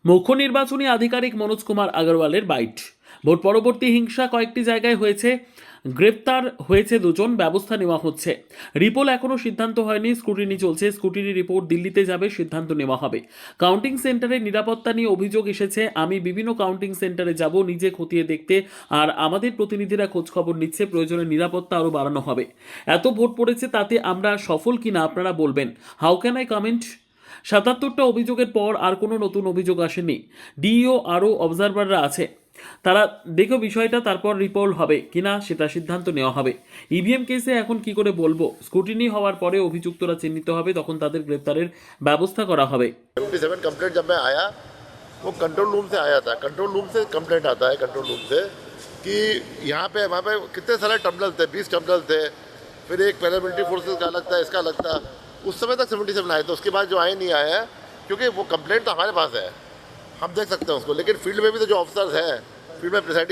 মুখ্য নির্বাচনী আধিকারিক মনোজ কুমার আগরওয়ালের বাইট। ভোট পরবর্তী হিংসা কয়েকটি জায়গায় হয়েছে, গ্রেপ্তার হয়েছে দুজন, ব্যবস্থা নেওয়া হচ্ছে। রিপোল এখনও সিদ্ধান্ত হয়নি, স্ক্রুটিনি চলছে। স্ক্রুটিনি রিপোর্ট দিল্লিতে যাবে, সিদ্ধান্ত নেওয়া হবে। কাউন্টিং সেন্টারের নিরাপত্তা নিয়ে অভিযোগ এসেছে। আমি বিভিন্ন কাউন্টিং সেন্টারে যাব নিজে খতিয়ে দেখতে, আর আমাদের প্রতিনিধিরা খোঁজখবর নিচ্ছে, প্রয়োজনে নিরাপত্তা আরও বাড়ানো হবে। এত ভোট পড়েছে, তাতে আমরা সফল কিনা আপনারা বলবেন। How can I comment? ৭৭টা অভিযোগের পর আর কোনো নতুন অভিযোগ আসেনি। ডিইও আরও অবজারভাররা আছে, তারা দেখো বিষয়টা, তারপর রিপোর্ট হবে কিনা সেটা সিদ্ধান্ত নেওয়া হবে। ইভিএম কেসে এখন কি করে বলবো? স্ক্রুটিনি হওয়ার পরে অভিযুক্তরা চিহ্নিত হবে, তখন তাদের গ্রেপ্তারের ব্যবস্থা করা হবে। 77 कंप्लेंट जब मैं आया वो कंट्रोल रूम से आया था। कंट्रोल रूम से कंप्लेंट आता है, कंट्रोल रूम से, कि यहाँ पे वहाँ पे कितने सारे टर्मिनल थे, 20 टर्मिनल थे, फिर एक पैरामिलिट्री फोर्सेस का अलग था, इसका अलग था। उस समय तक 77 आए थे, उसके बाद जो आए नहीं आए हैं, क्योंकि वो कंप्लेंट तो हमारे पास है, हम देख सकते हैं उसको। लेकिन फील्ड में भी तो जो ऑफिसर्स हैं, फील्ड में प्रिसाइडिंग